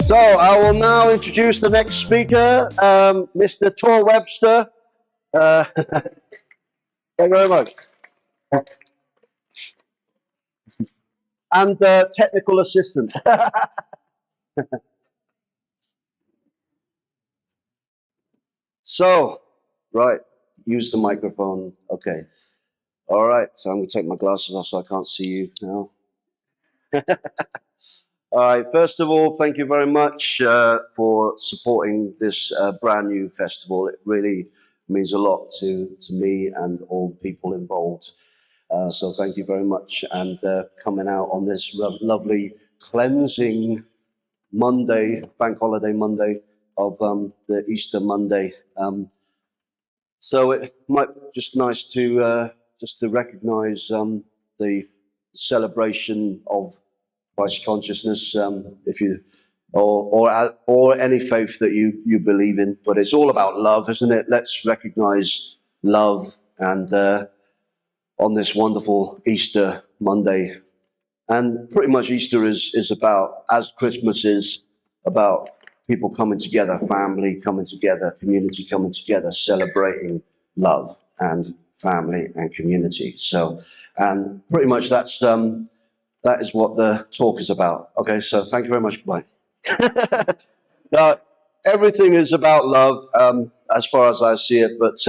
So I will now introduce the next speaker, Mr. Tor Webster. Thank you very much. And technical assistant. So, right, use the microphone. Okay. All right, so I'm going to take my glasses off so I can't see you now. All right, first of all, thank you very much for supporting this brand new festival. It really means a lot to me and all the people involved. So thank you very much, and coming out on this lovely cleansing Monday, bank holiday Monday of the Easter Monday. So it might just nice to recognise the celebration of Christ consciousness, if you or any faith that you believe in. But it's all about love, isn't it? Let's recognise love and on this wonderful Easter Monday. And pretty much Easter is about, as Christmas is, about people coming together, family coming together, community coming together, celebrating love and family and community. So, and pretty much that is what the talk is about. Okay, so thank you very much. Bye. Now, everything is about love, as far as I see it. But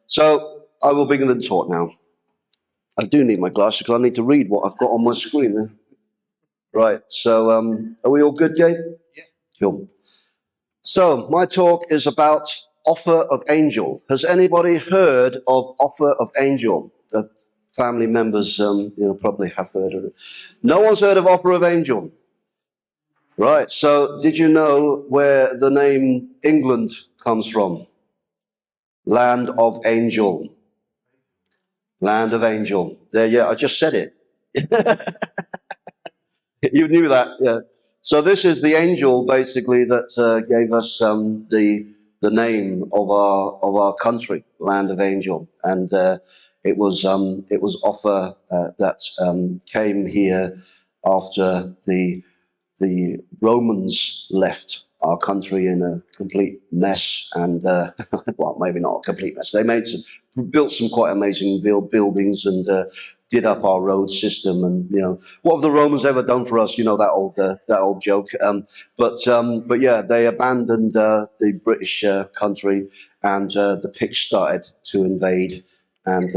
so I will begin the talk now. I do need my glasses because I need to read what I've got on my screen there. Right, so are we all good, Jay? Yeah. Cool. So my talk is about Offa of Angel. Has anybody heard of Offa of Angel? The family members, probably have heard of it. No one's heard of Offa of Angel. Right, so did you know where the name England comes from? Land of Angel. Land of Angel. There, yeah, I just said it. You knew that, yeah. So this is the angel, basically, that gave us the name of our country, Land of Angel, and it was Offa that came here after the Romans left our country in a complete mess, and well, maybe not a complete mess. They built some quite amazing buildings and did up our road system. And what have the Romans ever done for us? You know that old joke. But yeah, they abandoned the British country, and the Picts started to invade, and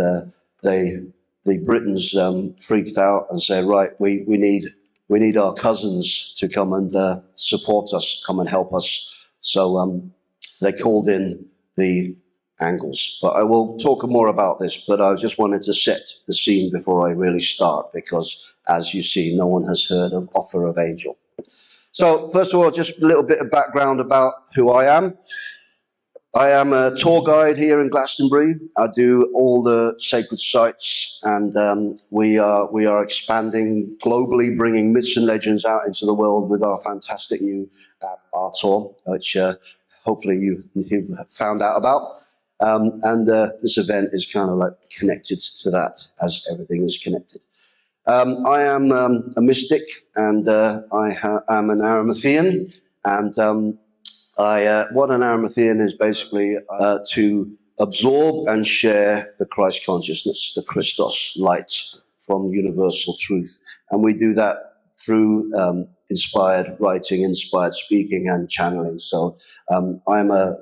the Britons freaked out and said, right, we need our cousins to come and support us, come and help us. So they called in the Angles. But I will talk more about this, but I just wanted to set the scene before I really start, because as you see, no one has heard of Offa of Angel. So first of all, just a little bit of background about who I am. I am a tour guide here in Glastonbury. I do all the sacred sites, and we are expanding globally, bringing myths and legends out into the world with our fantastic new app, Artio, which hopefully you've found out about. And this event is kind of like connected to that, as everything is connected. I am a mystic, and I am an Arimathean, and what an Arimathean is basically to absorb and share the Christ consciousness, the Christos light from universal truth. And we do that through inspired writing, inspired speaking, and channeling. So I'm a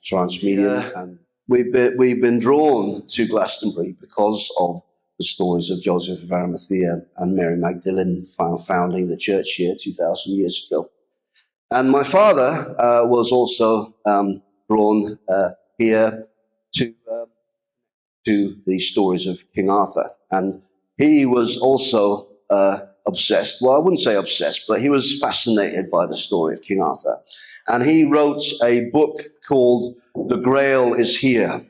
trance medium, and we've been drawn to Glastonbury because of the stories of Joseph of Arimathea and Mary Magdalene founding the church here 2,000 years ago. And my father was also drawn here to the stories of King Arthur, and he was also obsessed. Well, I wouldn't say obsessed, but he was fascinated by the story of King Arthur, and he wrote a book called "The Grail is Here."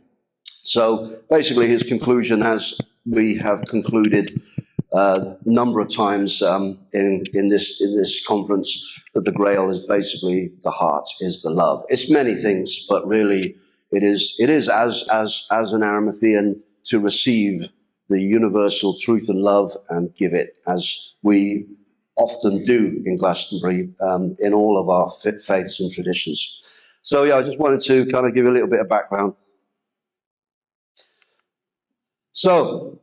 So basically, his conclusion, as we have concluded a number of times in this conference, that the Grail is basically the heart, is the love. It's many things, but really it is as an Arimathean to receive the universal truth and love and give it, as we often do in Glastonbury in all of our faiths and traditions. So yeah, I just wanted to kind of give you a little bit of background. So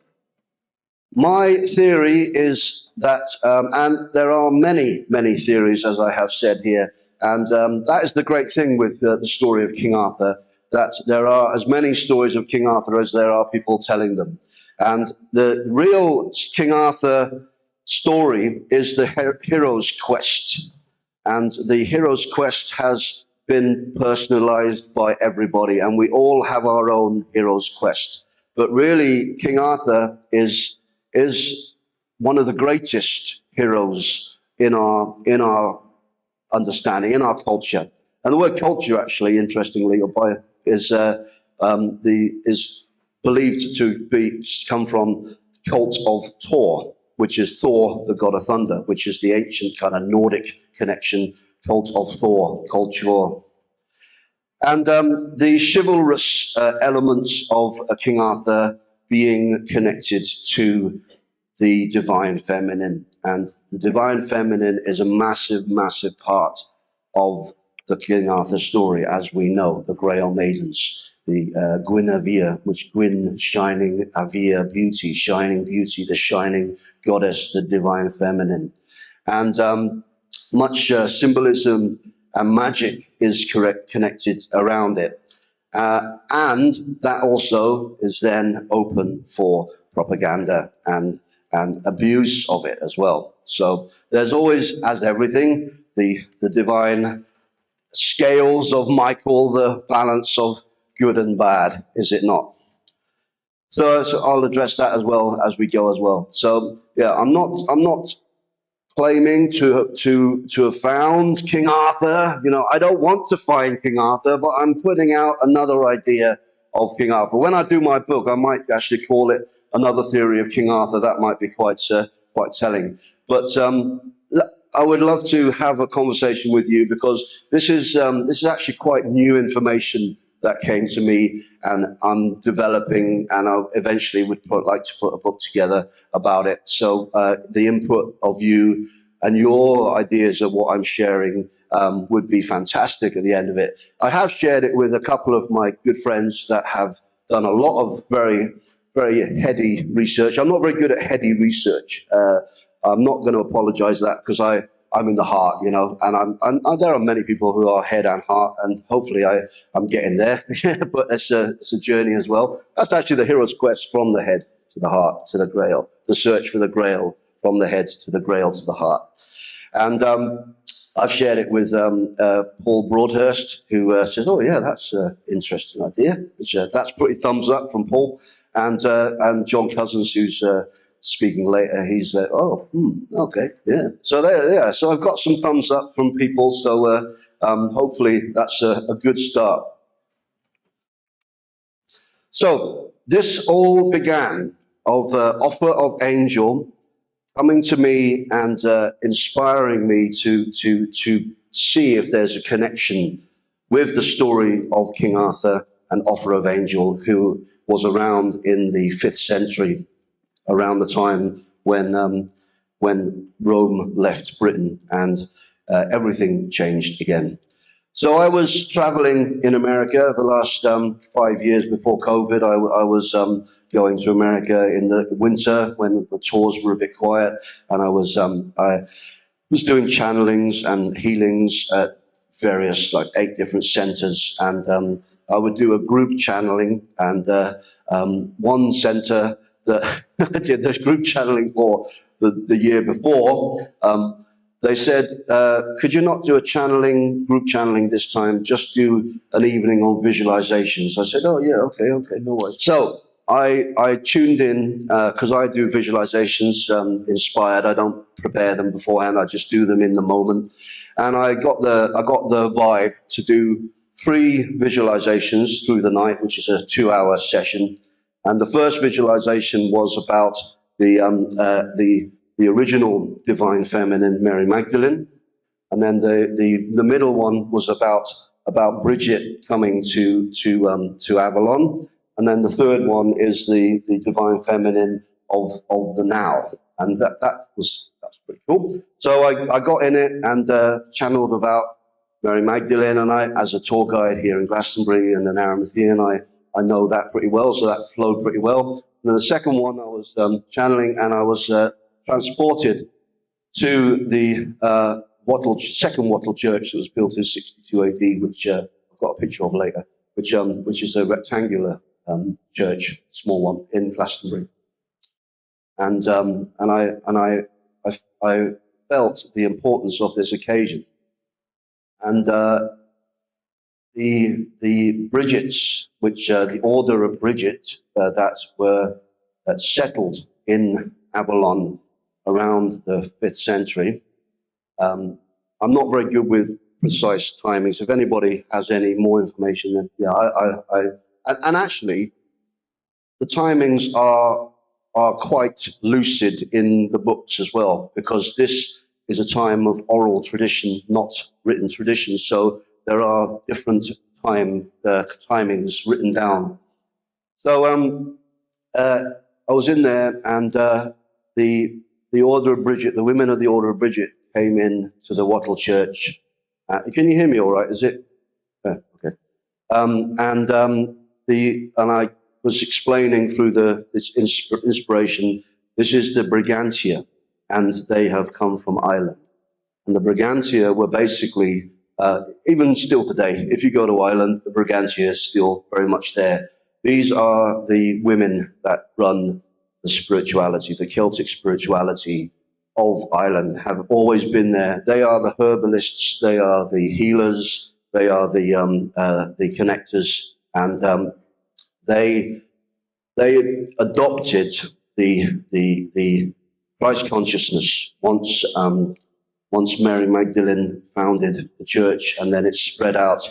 my theory is that, and there are many, many theories, as I have said here, and that is the great thing with the story of King Arthur, that there are as many stories of King Arthur as there are people telling them. And the real King Arthur story is the hero's quest. And the hero's quest has been personalized by everybody, and we all have our own hero's quest. But really, King Arthur is one of the greatest heroes in our understanding, in our culture. And the word culture, actually, interestingly, is believed to come from cult of Tor, which is Thor, the god of thunder, which is the ancient kind of Nordic connection, cult of Thor, culture. And the chivalrous elements of King Arthur being connected to the divine feminine. And the divine feminine is a massive, massive part of the King Arthur story, as we know, the Grail Maidens, the Guinevere, which Gwyn, shining, Avere, beauty, the shining goddess, the divine feminine. And much symbolism and magic is connected around it. And that also is then open for propaganda and abuse of it as well. So there's always, as everything, the divine scales of Michael, the balance of good and bad, is it not? So I'll address that as well as we go as well. So yeah, I'm not claiming to have found King Arthur. You know, I don't want to find King Arthur, but I'm putting out another idea of King Arthur. When I do my book, I might actually call it Another Theory of King Arthur. That might be quite telling. But I would love to have a conversation with you, because this is actually quite new information that came to me, and I'm developing, and I eventually would like to put a book together about it. So the input of you and your ideas of what I'm sharing would be fantastic at the end of it. I have shared it with a couple of my good friends that have done a lot of very, very heady research. I'm not very good at heady research. I'm not going to apologize for that, because I'm in the heart, you know, and there are many people who are head and heart, and hopefully I'm getting there. But it's a journey as well. That's actually the hero's quest, from the head to the heart to the Grail, the search for the Grail, from the head to the Grail to the heart. And I've shared it with Paul Broadhurst, who says, "Oh yeah, that's an interesting idea." Which, that's pretty thumbs up from Paul, and John Cousins, who's speaking later. He's okay, yeah. So there, yeah. So I've got some thumbs up from people. So hopefully that's a good start. So this all began of Offa of Angel coming to me and inspiring me to see if there's a connection with the story of King Arthur and Offa of Angel, who was around in the 5th century, around the time when Rome left Britain and everything changed again. So I was traveling in America the last 5 years before COVID. I was going to America in the winter when the tours were a bit quiet, and I was doing channelings and healings at various, like 8 different centers, and I would do a group channeling, and one center that I did this group channeling for the year before, they said, could you not do a group channeling this time, just do an evening on visualizations? I said, oh yeah, okay, no worries. So I tuned in, because I do visualizations inspired. I don't prepare them beforehand, I just do them in the moment. And I got the vibe to do 3 visualizations through the night, which is a 2-hour session. And the first visualization was about the original divine feminine, Mary Magdalene, and then the middle one was about Bridget coming to Avalon, and then the third one is the divine feminine of the now, and that's pretty cool. So I got in it and channeled about Mary Magdalene, and I, as a tour guide here in Glastonbury and an Arimathean, I know that pretty well, so that flowed pretty well. And then the second one I was channeling, and I was transported to the second Wattle Church that was built in 62 AD, which I've got a picture of later, which is a rectangular church, small one in Glastonbury. And I felt the importance of this occasion. And the Bridgets, which the order of Bridget that were settled in Avalon around the 5th century. I'm not very good with precise timings. If anybody has any more information, then yeah, and actually, the timings are quite lucid in the books as well, because this is a time of oral tradition, not written tradition. So there are different timings written down. So I was in there, and the Order of Bridget, the women of the Order of Bridget, came in to the Wattle Church. Can you hear me all right? Is it? Okay. And I was explaining through this inspiration. This is the Brigantia, and they have come from Ireland. And the Brigantia were basically, even still today, if you go to Ireland, the Brigantia is still very much there. These are the women that run the spirituality, the Celtic spirituality of Ireland, have always been there. They are the herbalists, they are the healers, they are the connectors, and they adopted the Christ consciousness once Mary Magdalene founded the church, and then it spread out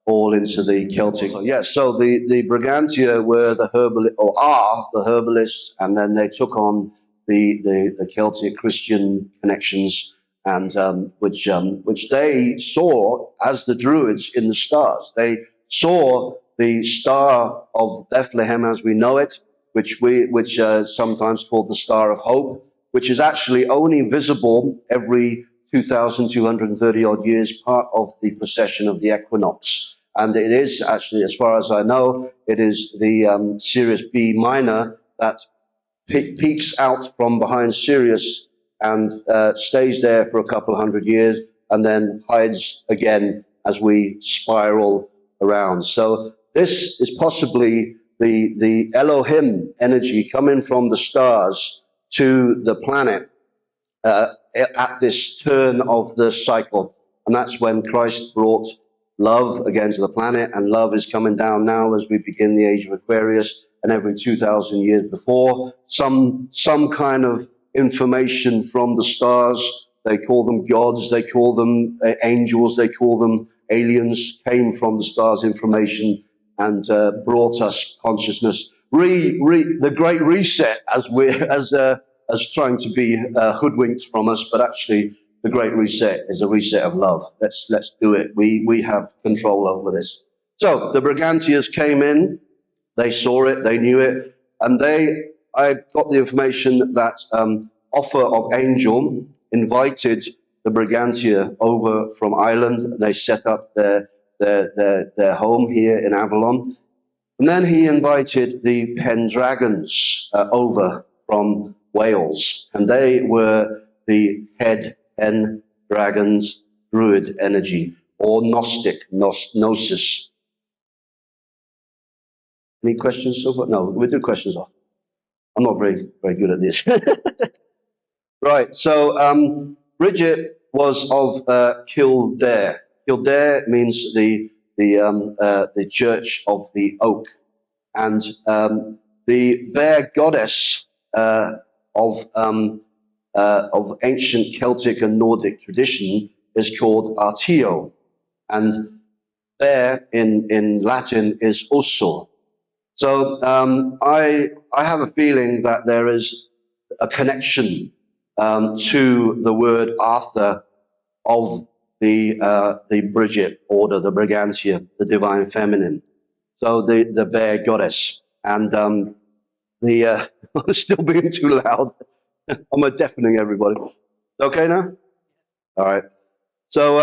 all into the Celtic. Yes, so the Brigantia were the herbalists, or are the herbalists, and then they took on the Celtic Christian connections, and which they saw as the Druids in the stars. They saw the Star of Bethlehem as we know it, which sometimes called the Star of Hope, which is actually only visible every 2,230 odd years, part of the procession of the equinox. And it is actually, as far as I know, it is the Sirius B minor that peeks out from behind Sirius and stays there for a couple of hundred years, and then hides again as we spiral around. So this is possibly the Elohim energy coming from the stars to the planet at this turn of the cycle. And that's when Christ brought love again to the planet, and love is coming down now as we begin the age of Aquarius, and every 2,000 years before, some kind of information from the stars, they call them gods, they call them angels, they call them aliens, came from the stars' information and brought us consciousness. The Great Reset, as trying to be hoodwinked from us, but actually the Great Reset is a reset of love. Let's do it. We have control over this. So the Brigantias came in, they saw it, they knew it, and I got the information that Offa of Angel invited the Brigantia over from Ireland. They set up their home here in Avalon. And then he invited the Pendragons over from Wales, and they were the head Pendragons Druid energy, or Gnostic, Gnosis. Any questions so far? No, we'll do questions off. I'm not very good at this. Right, so Bridget was of Kildare. Kildare means the Church of the Oak, and the bear goddess of ancient Celtic and Nordic tradition is called Artio, and bear in Latin is Ursor. So I have a feeling that there is a connection to the word Arthur of the Bridget order, the Brigantia, the divine feminine. So the bear goddess, and I'm still being too loud. I'm deafening everybody. Okay now? All right. So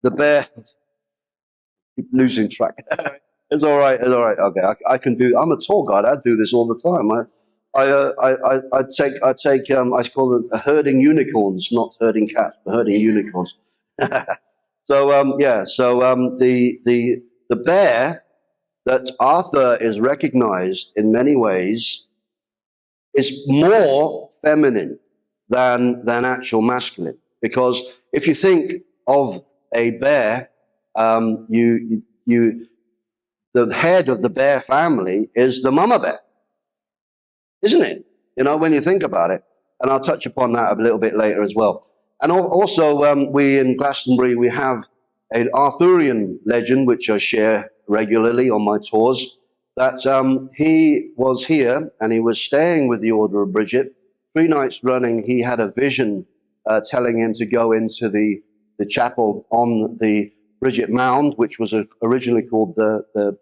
the bear, keep losing track. It's all right. It's all right. Okay, I can do. I'm a tour guide. I do this all the time. I take I call it herding unicorns, not herding cats, but herding unicorns. So yeah. So the bear that Arthur is recognized in many ways is more feminine than actual masculine. Because if you think of a bear, the head of the bear family is the mama bear, isn't it? You know, when you think about it. And I'll touch upon that a little bit later as well. And also, we in Glastonbury, we have an Arthurian legend, which I share regularly on my tours, that he was here and he was staying with the Order of Bridget. 3 nights running, he had a vision telling him to go into the chapel on the Bridget Mound, which was originally called the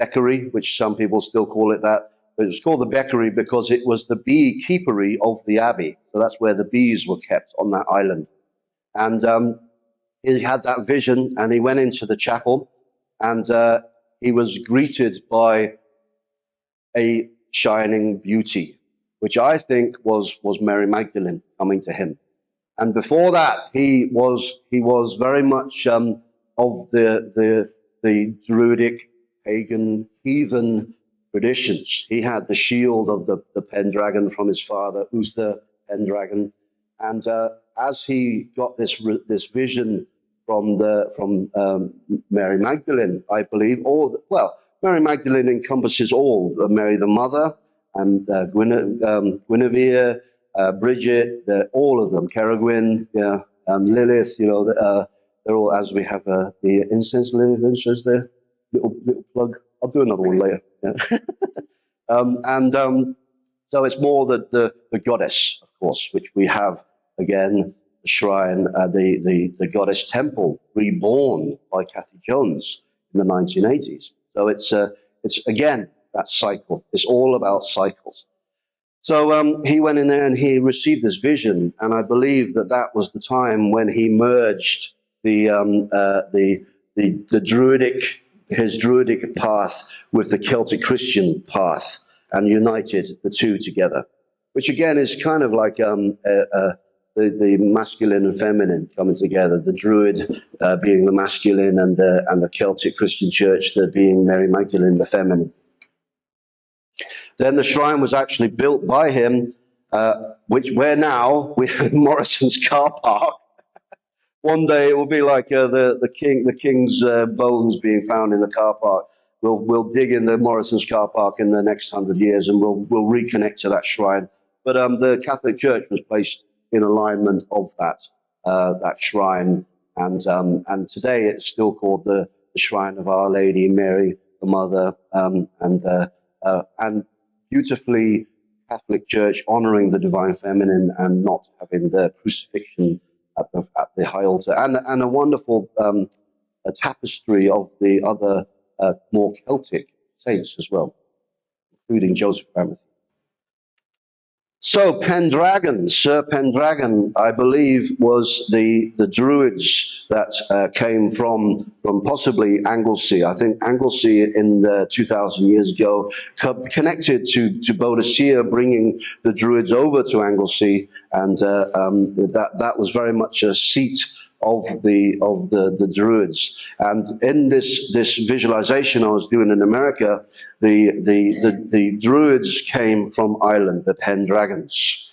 Beckery, which some people still call it that. But it was called the Beckery because it was the beekeepery of the abbey. So that's where the bees were kept on that island. And he had that vision, and he went into the chapel, and he was greeted by a shining beauty, which I think was Mary Magdalene coming to him. And before that, he was very much of the Druidic, pagan, heathen traditions. He had the shield of the Pendragon from his father, Uther Pendragon, and as he got this vision from Mary Magdalene, I believe, Mary Magdalene encompasses all Mary the Mother and Guinevere. Bridget, all of them, Caragwin, yeah, Lilith, you know, they're all, as we have the incense Lilith incense there, little plug. I'll do another one later. Yeah. So it's more the goddess, of course, which we have again, the shrine, the goddess temple reborn by Kathy Jones in the 1980s. So it's again that cycle. It's all about cycles. So he went in there and he received this vision, and I believe that was the time when he merged the Druidic, his Druidic path with the Celtic Christian path, and united the two together, which again is kind of like the masculine and feminine coming together. The Druid being the masculine, and the Celtic Christian Church being Mary Magdalene, the feminine. Then the shrine was actually built by him, where now we have Morrison's car park. One day it will be like the king's bones being found in the car park. We'll dig in the Morrison's car park in the next 100 years, and we'll reconnect to that shrine. But the Catholic Church was placed in alignment of that shrine, and today it's still called the Shrine of Our Lady Mary, the Mother, and beautifully Catholic Church honoring the divine feminine and not having the crucifixion at the high altar, and a wonderful a tapestry of the other more Celtic saints as well, including Joseph Ramsey. So Pendragon, Sir Pendragon, I believe, was the Druids that came from possibly Anglesey. I think Anglesey in 2,000 years ago connected to Boadicea, bringing the Druids over to Anglesey, and that was very much a seat of the Druids. And in this visualization I was doing in America, the Druids came from Ireland, the Pendragons.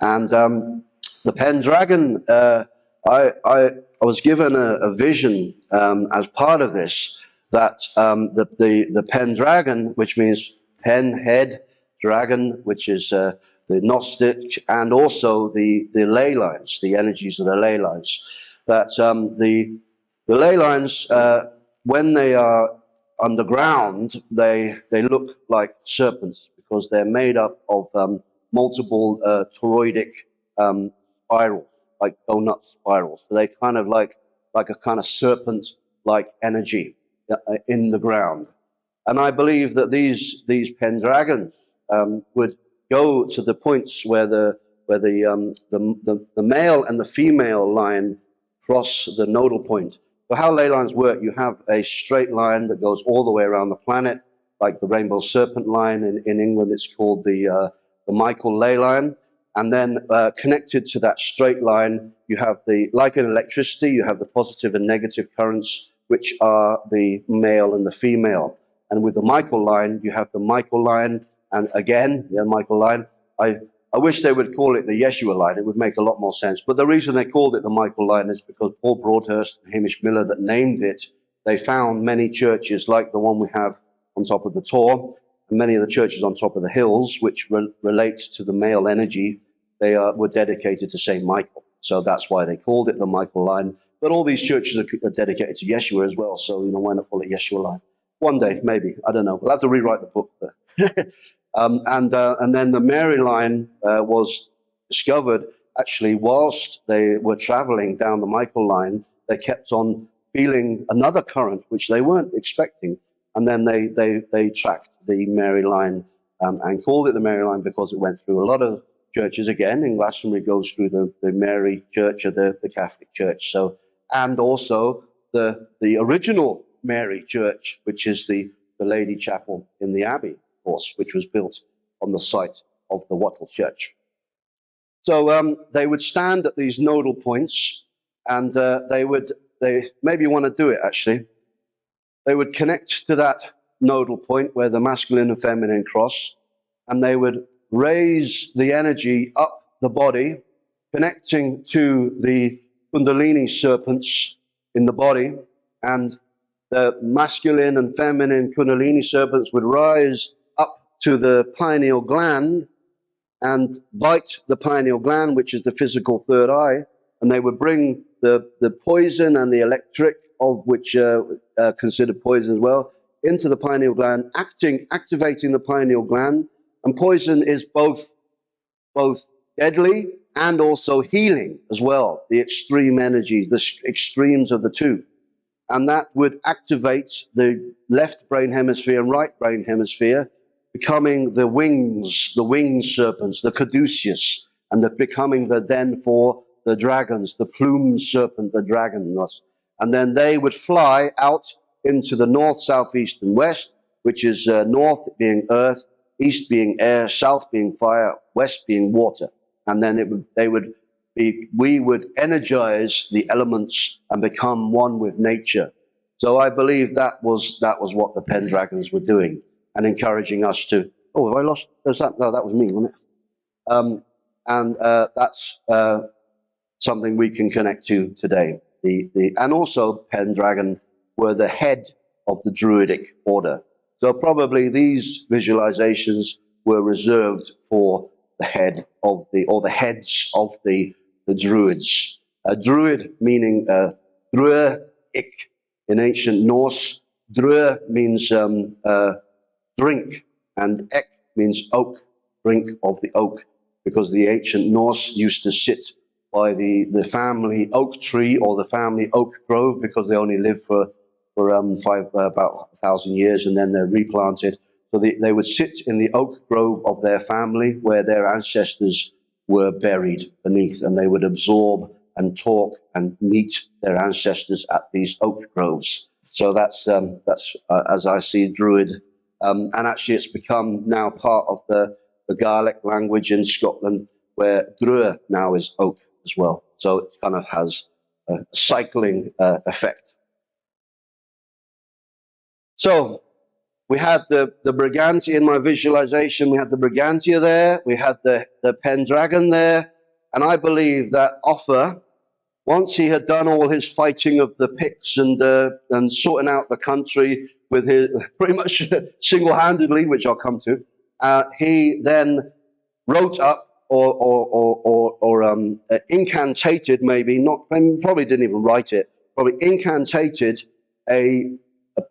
And the Pendragon, I was given a vision as part of this, that the Pendragon, which means pen, head, dragon, which is the Gnostic, and also the ley lines, the energies of the ley lines, that the ley lines, when they are underground, they look like serpents because they're made up of multiple toroidic spirals, like donut spirals. So they kind of like a kind of serpent-like energy in the ground. And I believe that these Pendragons would go to the points where the male and the female line cross the nodal point. So how ley lines work, you have a straight line that goes all the way around the planet, like the Rainbow Serpent line. In England, it's called the Michael ley line. And then connected to that straight line, you have like in electricity, you have the positive and negative currents, which are the male and the female. And with the Michael line, you have the Michael line, and again, the Michael line. I wish they would call it the Yeshua line. It would make a lot more sense. But the reason they called it the Michael line is because Paul Broadhurst and Hamish Miller that named it, they found many churches like the one we have on top of the Tor, and many of the churches on top of the hills, which relate to the male energy, they were dedicated to St. Michael. So that's why they called it the Michael line. But all these churches are dedicated to Yeshua as well. So, why not call it Yeshua line? One day, maybe. I don't know. We'll have to rewrite the book. And then the Mary line was discovered actually whilst they were traveling down the Michael line. They kept on feeling another current which they weren't expecting, and then they tracked the Mary line and called it the Mary line because it went through a lot of churches. Again, in Glastonbury goes through the Mary Church of the Catholic Church. So, and also the original Mary Church, which is the Lady Chapel in the Abbey, of course, which was built on the site of the Wattle Church. So they would stand at these nodal points, and they maybe want to do it actually. They would connect to that nodal point where the masculine and feminine cross, and they would raise the energy up the body, connecting to the Kundalini serpents in the body, and the masculine and feminine Kundalini serpents would rise up to the pineal gland and bite the pineal gland, which is the physical third eye, and they would bring the poison and the electric, of which are considered poison as well, into the pineal gland, activating the pineal gland. And poison is both deadly and also healing as well, the extreme energy, the extremes of the two. And that would activate the left brain hemisphere and right brain hemisphere, becoming the winged serpents, the caduceus, and becoming then for the dragons, the plumed serpent, the dragon. And then they would fly out into the north, south, east, and west, which is north being earth, east being air, south being fire, west being water. And then we would energize the elements and become one with nature. So I believe that was what the Pendragons were doing, and encouraging us to. Oh, have I lost? No, that was me, wasn't it? And that's something we can connect to today. And also Pendragon were the head of the Druidic order. So probably these visualizations were reserved for the head of the heads of the Druids. A Druid meaning Druidic in ancient Norse. Dru means drink, and ek means oak, drink of the oak, because the ancient Norse used to sit by the family oak tree or the family oak grove, because they only lived for about 1,000 years, and then they're replanted. So they would sit in the oak grove of their family where their ancestors were buried beneath, and they would absorb and talk and meet their ancestors at these oak groves. So that's as I see Druid, and actually it's become now part of the Gaelic language in Scotland, where Drua now is oak as well. So it kind of has a cycling effect. So we had the Brigantia in my visualization. We had the Brigantia there. We had the Pendragon there. And I believe that Offa, once he had done all his fighting of the Picts and sorting out the country with his pretty much single-handedly, which I'll come to, he then wrote up or incantated, probably didn't even write it, probably incantated a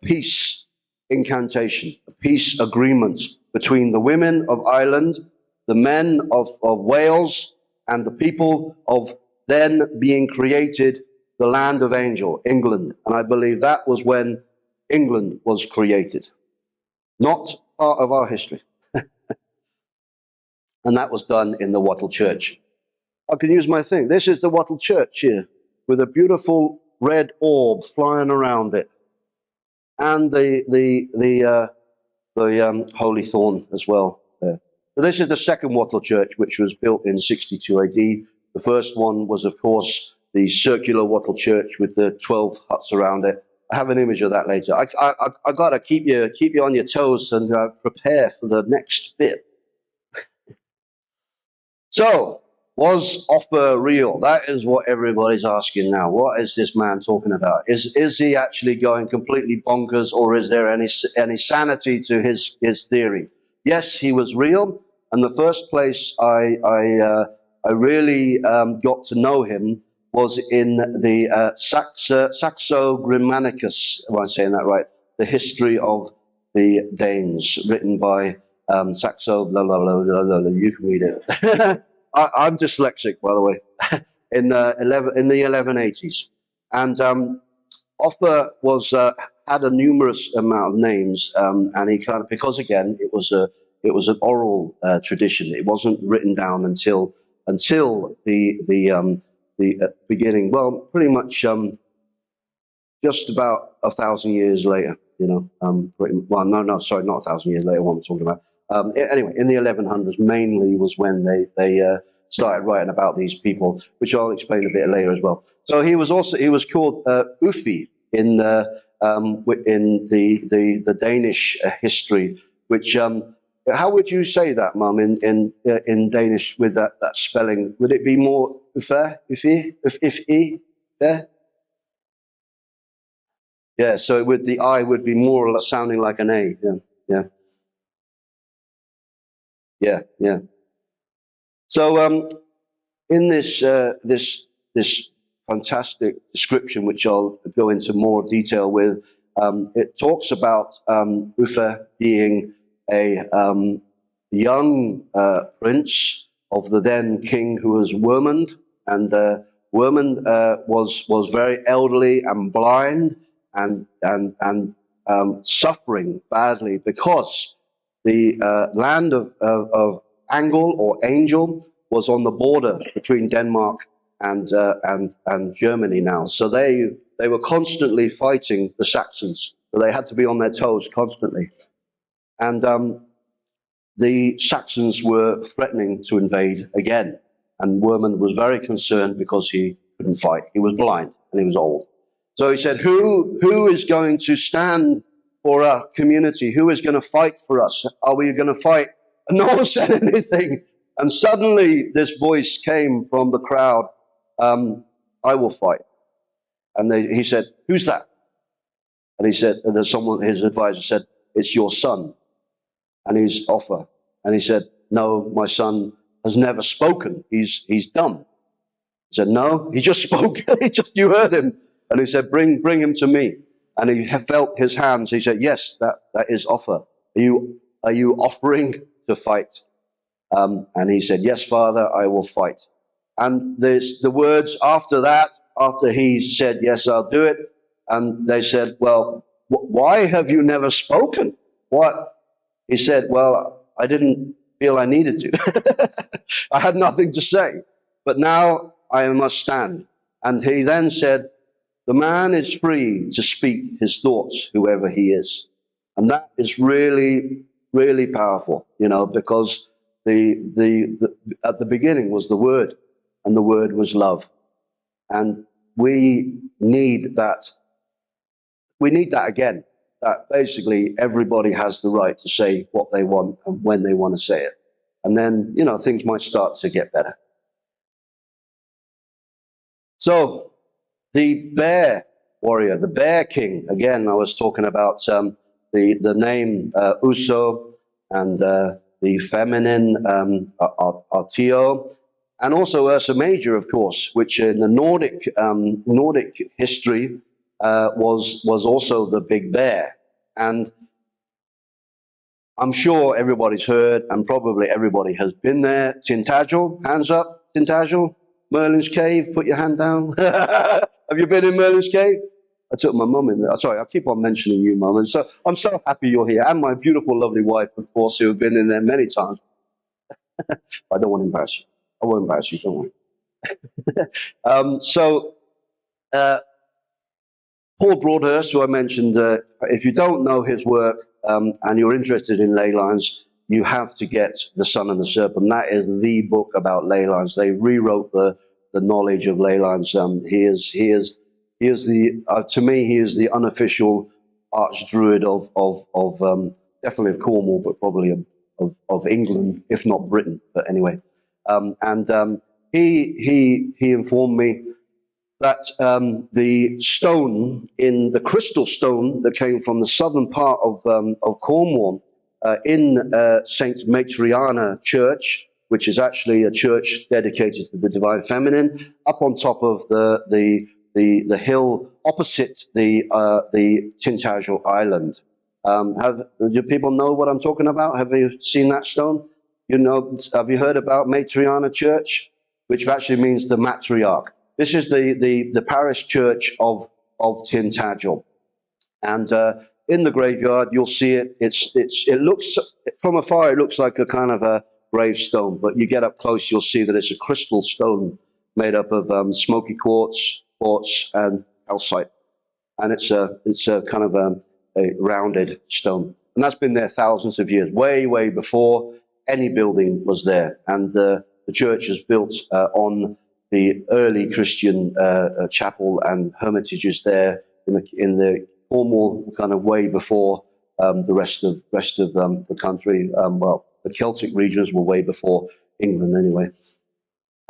peace incantation, a peace agreement between the women of Ireland, the men of Wales, and the people of then being created the land of Angel, England. And I believe that was when England was created. Not part of our history. And that was done in the Wattle Church. I can use my thing. This is the Wattle Church here, with a beautiful red orb flying around it, and the holy thorn as well there. So this is the second Wattle Church, which was built in 62 AD. The first one was, of course, the circular Wattle Church with the 12 huts around it. I have an image of that later. I got to keep you on your toes and prepare for the next bit. So, was Offa real? That is what everybody's asking now. What is this man talking about? Is he actually going completely bonkers, or is there any sanity to his theory? Yes, he was real. And the first place I really got to know him was in the Saxo Grammaticus, am I saying that right? The history of the Danes, written by Saxo, blah, blah, blah, blah, blah, blah. You can read it. I'm dyslexic, by the way, in the 1180s. And Offa was, had a numerous amount of names, and he kind of, because again, it was an oral tradition. It wasn't written down until the beginning. Well, pretty much just about 1,000 years later. You know, well, no, sorry, not 1,000 years later. What I'm talking about. Anyway, in the 1100s, mainly was when they started writing about these people, which I'll explain a bit later as well. So he was called Ufi in the Danish history, which how would you say that, Mum, in Danish with that spelling? Would it be more Ufi, Ufi, there? Yeah, so with the I would be more or less sounding like an A. Yeah. So in this fantastic description, which I'll go into more detail with, it talks about Uffe being a young prince of the then king who was Wermund, and Wermund was very elderly and blind and suffering badly because the land of Angel or Angel was on the border between Denmark and Germany now. So they were constantly fighting the Saxons. So they had to be on their toes constantly. And the Saxons were threatening to invade again. And Wermund was very concerned because he couldn't fight. He was blind and he was old. So he said, who is going to stand for our community? Who is going to fight for us? Are we going to fight? And no one said anything. And suddenly this voice came from the crowd, I will fight. And he said, who's that? And he said, and there's someone, his advisor said, it's your son. And he's Offa. And he said, no, my son has never spoken. He's dumb. He said, no, he just spoke. You heard him. And he said, bring him to me. And he felt his hands. He said, yes, that is Offa. Are you offering to fight? And he said, yes, Father, I will fight. And there's the words after that, after he said, yes, I'll do it. And they said, well, why have you never spoken? What? He said, well, I didn't feel I needed to. I had nothing to say, but now I must stand. And he then said, the man is free to speak his thoughts, whoever he is. And that is really, really powerful, you know, because at the beginning was the Word, and the Word was love. And we need that. We need that again, that basically everybody has the right to say what they want and when they want to say it. And then, you know, things might start to get better. So, the bear warrior, the bear king, again, I was talking about the name Uso and the feminine Artio, and also Ursa Major, of course, which in the Nordic history was also the big bear. And I'm sure everybody's heard, and probably everybody has been there. Tintagel, hands up, Tintagel. Merlin's Cave, put your hand down. Have you been in Merlin's Cave? I took my mum in there. Sorry, I keep on mentioning you, Mum. And so I'm so happy you're here. And my beautiful, lovely wife, of course, who have been in there many times. I don't want to embarrass you. I won't embarrass you, don't worry. Paul Broadhurst, who I mentioned, if you don't know his work and you're interested in ley lines, you have to get The Sun and the Serpent. That is the book about ley lines. They rewrote the knowledge of ley lines. He is the to me he is the unofficial archdruid of definitely of Cornwall, but probably of England, if not Britain. But anyway, he informed me that the stone in the crystal stone that came from the southern part of Cornwall in Saint Matriana Church, which is actually a church dedicated to the Divine Feminine, up on top of the hill opposite the Tintagel Island. Do people know what I'm talking about? Have you seen that stone? You know, have you heard about Matriana Church, which actually means the matriarch? This is the parish church of Tintagel, and in the graveyard you'll see it. It looks from afar, it looks like a kind of a gravestone, but you get up close, you'll see that it's a crystal stone made up of smoky quartz, and calcite, and it's a kind of a rounded stone, and that's been there thousands of years, way before any building was there, and the church is built on the early Christian chapel and hermitages there in the Cornwall, kind of way before the rest of the country. Well, the Celtic regions were way before England anyway.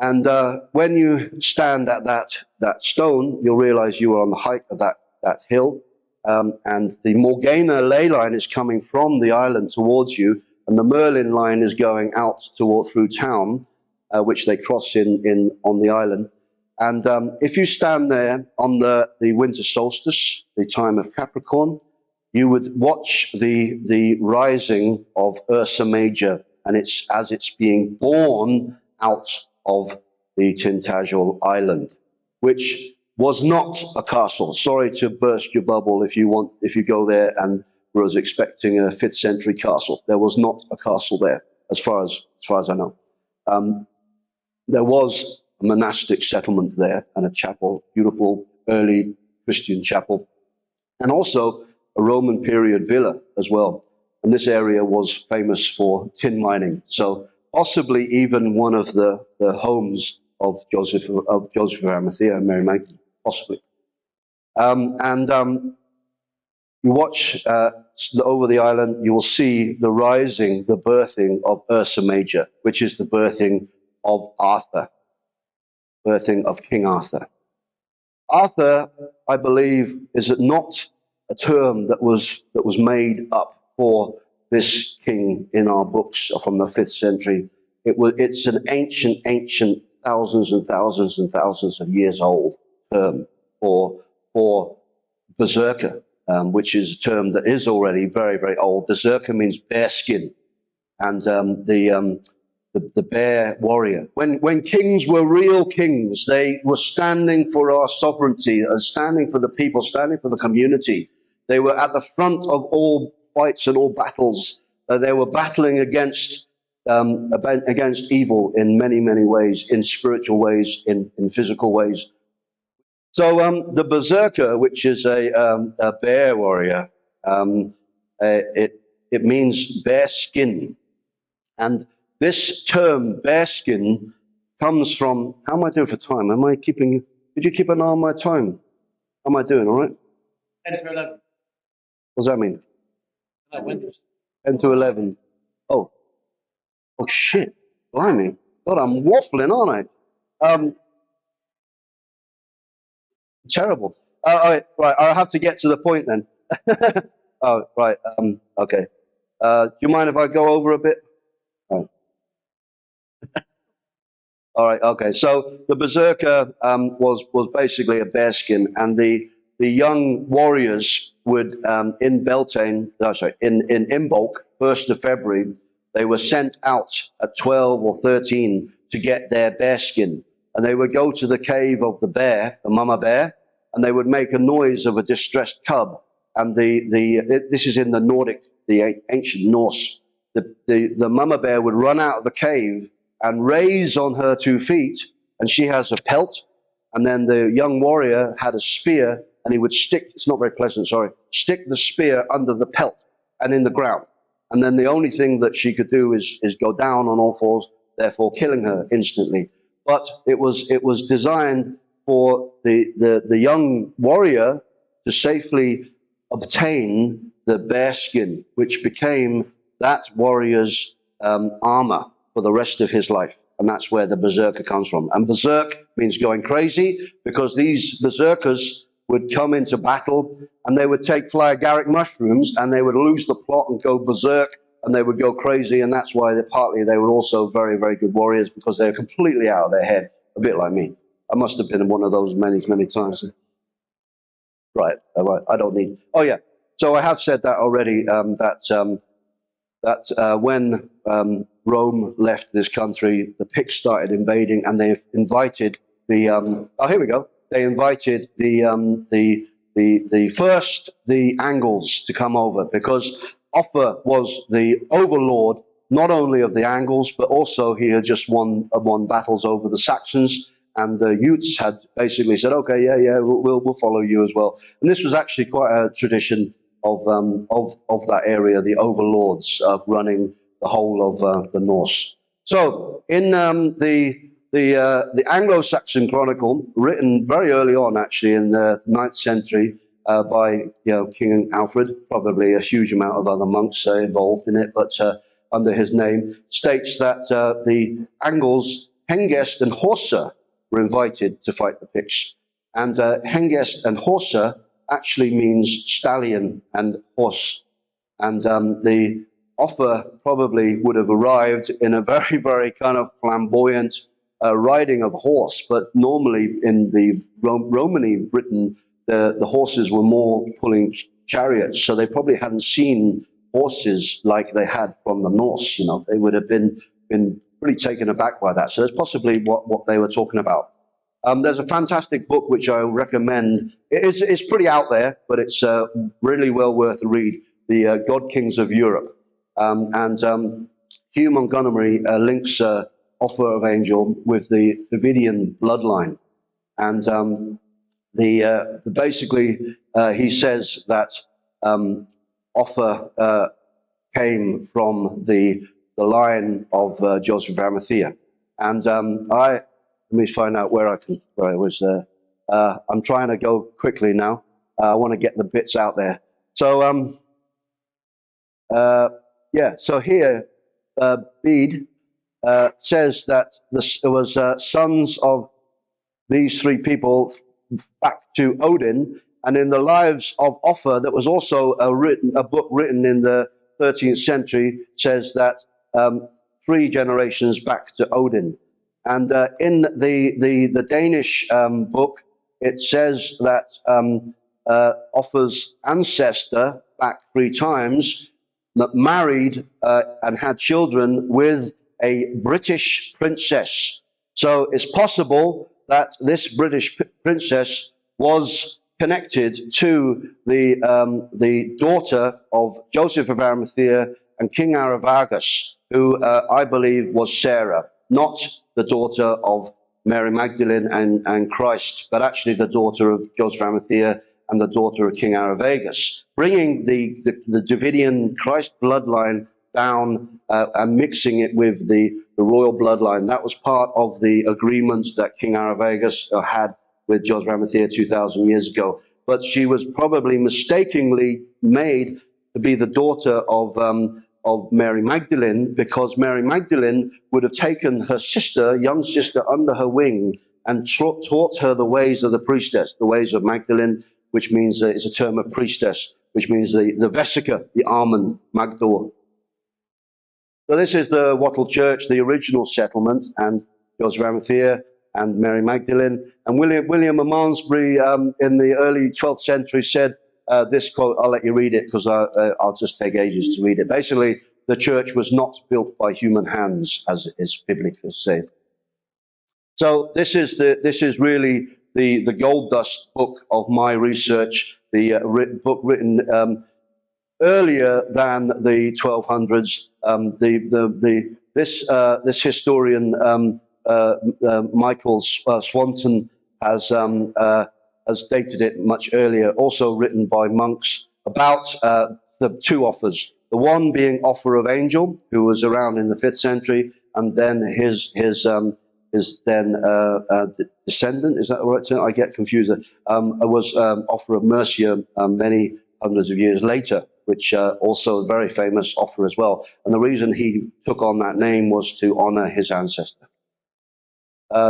And when you stand at that stone, you'll realize you are on the height of that hill, and the Morgana ley line is coming from the island towards you, and the Merlin line is going out through town, which they cross on the island. And if you stand there on the winter solstice, the time of Capricorn, you would watch the rising of Ursa Major, and as it's being born out of the Tintagel Island, which was not a castle. Sorry to burst your bubble if you go there and was expecting a 5th century castle. There was not a castle there, as far as I know. There was a monastic settlement there and a chapel, beautiful early Christian chapel, and also a Roman period villa as well. And this area was famous for tin mining. So possibly even one of the homes of Joseph of Arimathea and Mary Magdalene, possibly. You watch over the island, you will see the birthing of Ursa Major, which is the birthing of Arthur, birthing of King Arthur. Arthur, I believe, is not a term that was made up for this king in our books from the 5th century. It's an ancient, thousands and thousands and thousands of years old term for berserker, which is a term that is already very, very old. Berserker means bear skin, and the bear warrior. When kings were real kings, they were standing for our sovereignty, standing for the people, standing for the community. They were at the front of all fights and all battles. They were battling against evil in many, many ways, in spiritual ways, in physical ways. So the berserker, which is a bear warrior, it means bear skin. And this term, bearskin, comes from, how am I doing for time? Did you keep an eye on my time? How am I doing, all right? 10 to 11. What does that mean? 10 to 11. Oh, shit. Blimey. God, I'm waffling, aren't I? Terrible. All right, I'll have to get to the point then. Oh, right, okay. Do you mind if I go over a bit? All right. All right, okay. So the berserker was basically a bearskin, and the young warriors would in Beltane, in Imbolc, 1st of February, they were sent out at 12 or 13 to get their bearskin, and they would go to the cave of the bear, the mama bear, and they would make a noise of a distressed cub. And this is in the Nordic, the ancient Norse the mama bear would run out of the cave and raise on her 2 feet, and she has a pelt, and then the young warrior had a spear, and he would stick, it's not very pleasant, sorry, stick the spear under the pelt and in the ground. And then the only thing that she could do is go down on all fours, therefore killing her instantly. But it was designed for the young warrior to safely obtain the bear skin, which became that warrior's armor for the rest of his life. And that's where the berserker comes from. And berserk means going crazy, because these berserkers would come into battle and they would take fly-agaric mushrooms and they would lose the plot and go berserk, and they would go crazy. And that's why partly they were also very, very good warriors, because they were completely out of their head, a bit like me. I must have been in one of those many, many times. Right, I don't need, oh yeah. So I have said that already, when Rome left this country, the Picts started invading, and they invited the, oh, here we go. They invited the Angles to come over, because Offa was the overlord, not only of the Angles, but also he had just won battles over the Saxons, and the Utes had basically said, okay, yeah, we'll follow you as well. And this was actually quite a tradition of that area, the overlords of running the whole of the Norse. So in the Anglo-Saxon Chronicle, written very early on, actually in the 9th century, by King Alfred, probably a huge amount of other monks involved in it, but under his name, states that the Angles, Hengest and Horsa, were invited to fight the Picts. And Hengest and Horsa actually means stallion and horse. And the Offa probably would have arrived in a very, very kind of flamboyant riding of horse, but normally in the Romany Britain, the horses were more pulling chariots, so they probably hadn't seen horses like they had from the Norse. They would have been pretty taken aback by that. So that's possibly what they were talking about. There's a fantastic book which I recommend. It's pretty out there, but it's really well worth a read. The God Kings of Europe, and Hugh Montgomery links Offa of Angel with the Druidian bloodline, and basically he says that Offa came from the line of Joseph of Arimathea, and let me find out where I was. I'm trying to go quickly now. I want to get the bits out there. So yeah. So here, Bede says that there was sons of these 3 people back to Oden, and in the lives of Offa, that was also a book written in the 13th century, says that 3 generations back to Oden. And in the Danish book, it says that Offa's ancestor back 3 times married and had children with a British princess. So it's possible that this British princess was connected to the daughter of Joseph of Arimathea and King Aravagus, who I believe was Sarah, not the daughter of Mary Magdalene and Christ, but actually the daughter of Joseph of Arimathea and the daughter of King Aravagus, bringing the Davidian Christ bloodline down and mixing it with the royal bloodline. That was part of the agreement that King Aravagus had with Joseph of Arimathea 2,000 years ago. But she was probably mistakenly made to be the daughter of Mary Magdalene, because Mary Magdalene would have taken her sister, young sister, under her wing and taught her the ways of the priestess, the ways of Magdalene, which means it's a term of priestess, which means the vesica, the almond, Magdor. So this is the Wattle Church, the original settlement, and Joseph of Arimathea and Mary Magdalene. And William of Malmesbury in the early 12th century said this quote, I'll let you read it because I'll just take ages to read it. Basically, the church was not built by human hands, as it is biblically said. So this is really the gold dust book of my research, the book written earlier than the 1200s. This historian Michael Swanton has dated it much earlier, also written by monks about the two offers. The one being Offa of Angel, who was around in the 5th century, and then his descendant, is that the right term? I get confused. Was Offa of Mercia many hundreds of years later, which also a very famous Offa as well. And the reason he took on that name was to honor his ancestor.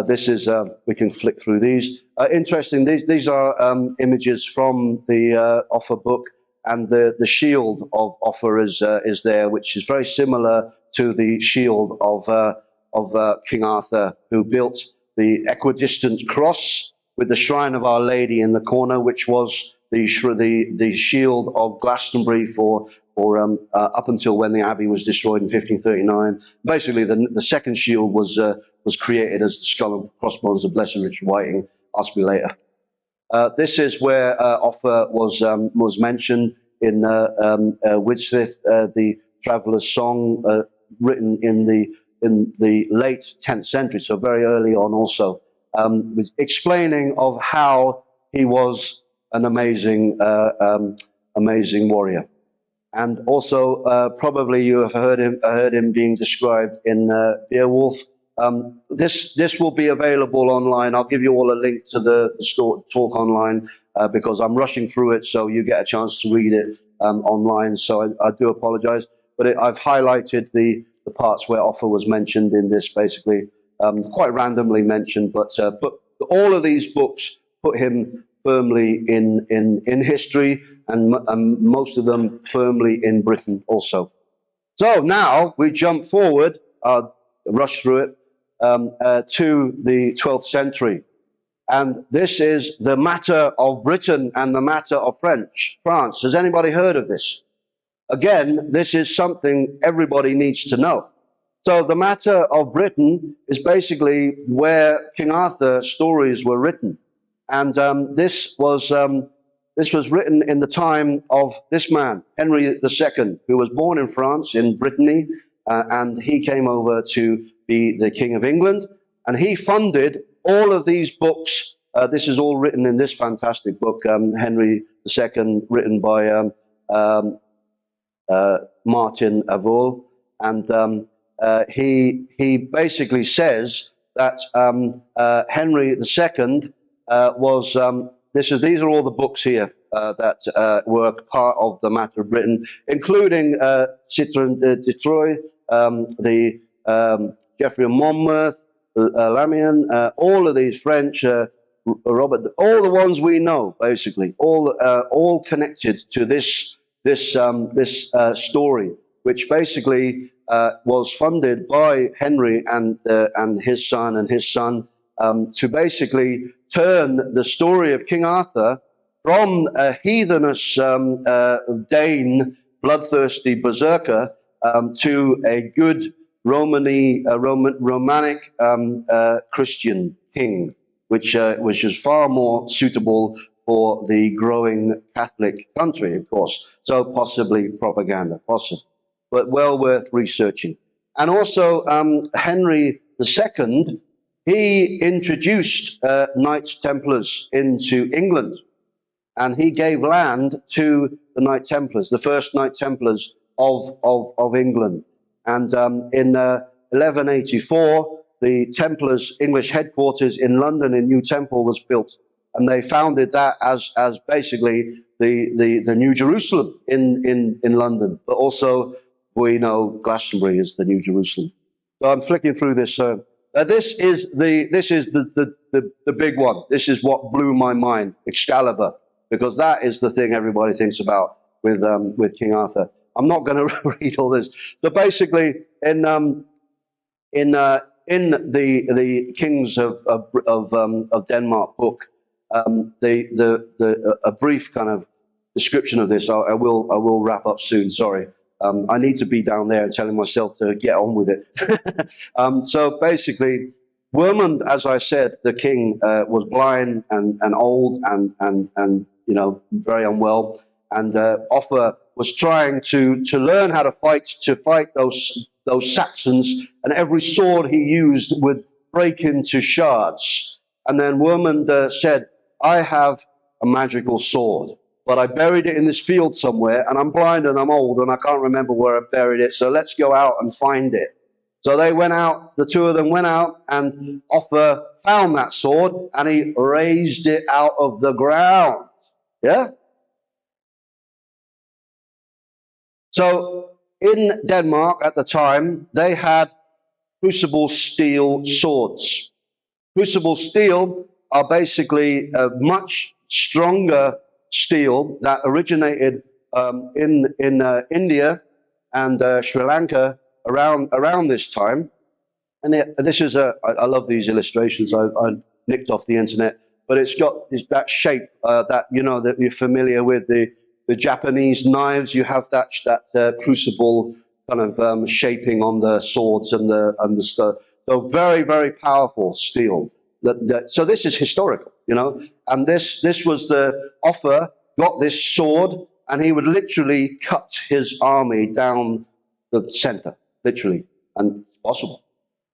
This is, we can flick through these. Interesting, these are images from the Offa book, and the shield of Offa is there, which is very similar to the shield of King Arthur, who built the equidistant cross with the shrine of Our Lady in the corner, which was the shield of Glastonbury for up until when the abbey was destroyed in 1539. Basically, the second shield was created as the skull and crossbones of Blessed Richard Whiting. Ask me later. This is where Offa was mentioned in Widsith, the traveller's song, written in the late 10th century, so very early on also, explaining of how he was an amazing warrior. And also, probably you have heard him being described in Beowulf. This will be available online. I'll give you all a link to the talk online because I'm rushing through it, so you get a chance to read it online. So I do apologize, but I've highlighted the parts where Offa was mentioned in this, basically quite randomly mentioned, but all of these books put him firmly in history, and most of them firmly in Britain also. So now we jump forward, rush through it, to the 12th century. And this is the matter of Britain and the matter of France. Has anybody heard of this? Again, this is something everybody needs to know. So the matter of Britain is basically where King Arthur stories were written. And this was written in the time of this man, Henry II, who was born in France, in Brittany, and he came over to be the King of England, and he funded all of these books. This is all written in this fantastic book, Henry II, written by Martin Avoul, and he basically says that Henry II was these are all the books here that were part of the matter of Britain, including Citron de Troyes, the Geoffrey of Monmouth, Lamian, all of these French, Robert, all the ones we know, basically, all connected to this story, which basically was funded by Henry and his son to basically turn the story of King Arthur from a heathenish Dane, bloodthirsty berserker, to a good Romanic Christian king, which is far more suitable for the growing Catholic country, of course. So possibly propaganda, possible, but well worth researching. And also Henry II, he introduced Knights Templars into England, and he gave land to the Knight Templars, the first Knight Templars of England. And in 1184, the Templars' English headquarters in London in New Temple was built, and they founded that as basically the New Jerusalem in London. But also we know Glastonbury is the New Jerusalem. So I'm flicking through this. This is the big one. This is what blew my mind, Excalibur, because that is the thing everybody thinks about with King Arthur. I'm not going to read all this. So basically, in the Kings of Denmark book, a brief kind of description of this. I will wrap up soon. Sorry. I need to be down there and telling myself to get on with it. So basically, Wermund, as I said, the king was blind and old and very unwell. And Offa was trying to learn how to fight those Saxons, and every sword he used would break into shards. And then Wermund said, I have a magical sword, but I buried it in this field somewhere, and I'm blind and I'm old and I can't remember where I buried it, so let's go out and find it. So they went out, the two of them went out, and Offa found that sword, and he raised it out of the ground. Yeah? So in Denmark at the time, they had Crucible Steel swords. Crucible Steel are basically a much stronger steel that originated in India and Sri Lanka around this time. And this is I love these illustrations. I nicked off the internet, but it's got that shape that that you're familiar with, the Japanese knives. You have that crucible kind of shaping on the swords and the stuff. So very, very powerful steel. So this is historical, and this was the Offa got this sword, and he would literally cut his army down the center, literally, and possible.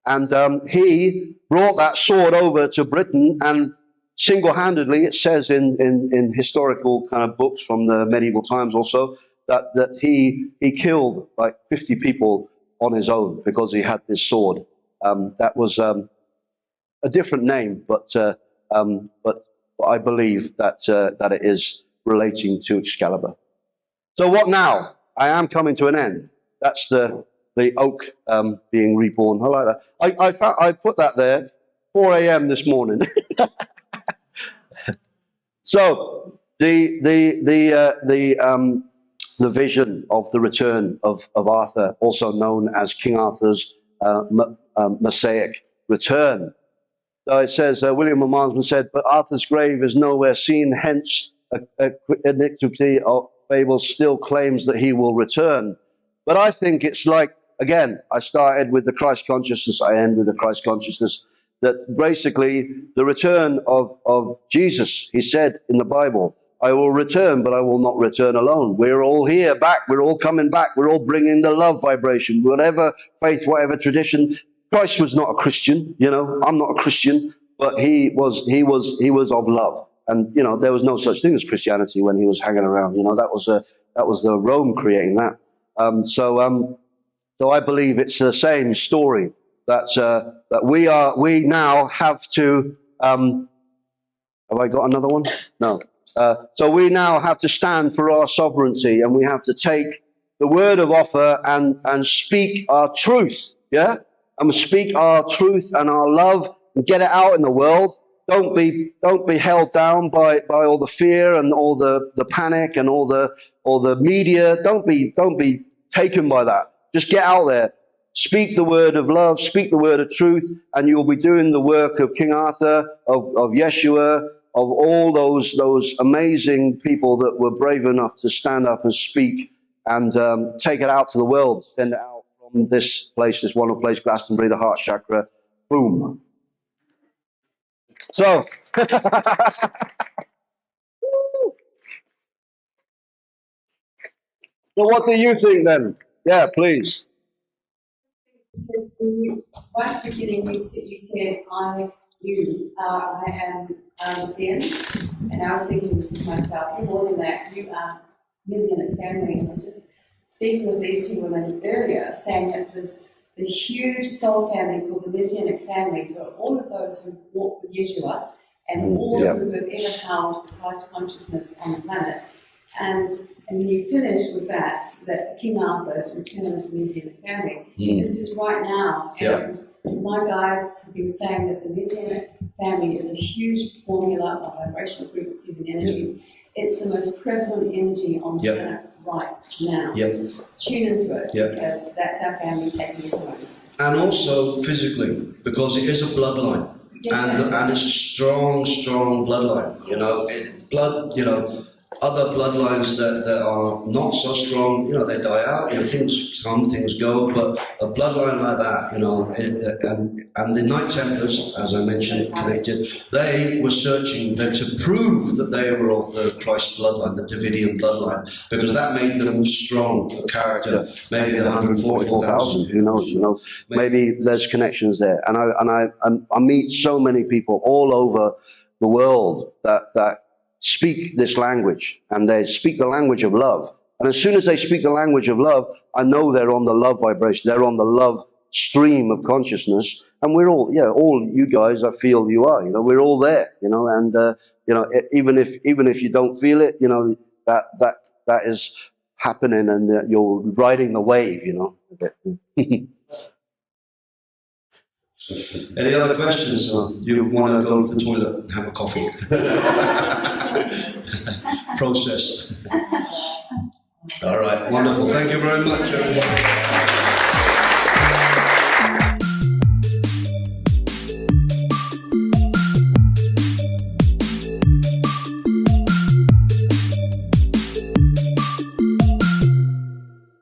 And he brought that sword over to Britain, and single-handedly, it says in historical kind of books from the medieval times also, that he killed like 50 people on his own because he had this sword. That was a different name, but I believe that it is relating to Excalibur. So what now? I am coming to an end. That's the oak being reborn. I like that. I put that there, 4 a.m. this morning. So the vision of the return of Arthur, also known as King Arthur's Messiah return. So it says, William of Malmesbury said, but Arthur's grave is nowhere seen, hence iniquity of fable still claims that he will return. But I think it's like, again, I started with the Christ consciousness, I end with the Christ consciousness, that basically the return of Jesus, he said in the Bible, I will return, but I will not return alone. We're all here back. We're all coming back. We're all bringing the love vibration, whatever faith, whatever tradition. Christ was not a Christian, I'm not a Christian, but he was of love. And, there was no such thing as Christianity when he was hanging around. That was the Rome creating that. So I believe it's the same story that we now have to, have I got another one? No. So we now have to stand for our sovereignty, and we have to take the word of Offa and speak our truth, yeah? And speak our truth and our love and get it out in the world. Don't be held down by all the fear and all the panic and all the media. Don't be taken by that. Just get out there. Speak the word of love, speak the word of truth, and you'll be doing the work of King Arthur, of Yeshua, of all those amazing people that were brave enough to stand up and speak and take it out to the world, send it out from this place, this wonderful place, Glastonbury, the heart chakra, boom. So, so what do you think then? Yeah, please. Because right at the beginning you said, I am them, and I was thinking to myself, you're more than that, you are Messianic family. And I was just speaking with these two women earlier, saying that there's the huge soul family called the Messianic family, who are all of those who walk with Yeshua, and all who have ever held Christ consciousness on the planet. And when you finish with that King Arthur's return of the Messianic family, this is right now. And my guides have been saying that the Messianic family is a huge formula of vibrational frequencies and energies. It's the most prevalent energy on the planet right now. Tune into it, because that's our family taking us home. And also physically, because it is a bloodline. And it's a strong bloodline, blood, other bloodlines that are not so strong, they die out. Things come, things go, but a bloodline like that, and the Knight Templars, as I mentioned, connected, they were searching to prove that they were of the Christ bloodline, the Davidian bloodline, because that made them strong, a character. Maybe the 144,000, who knows, maybe there's connections there. And I meet so many people all over the world that speak this language, and they speak the language of love. And as soon as they speak the language of love, I know they're on the love vibration, they're on the love stream of consciousness. And we're all, all you guys, I feel you are, we're all there, and, even if you don't feel it, that is happening, and you're riding the wave, Any other questions? You want to go to the toilet and have a coffee? Process. All right, wonderful. Thank you very much, everyone.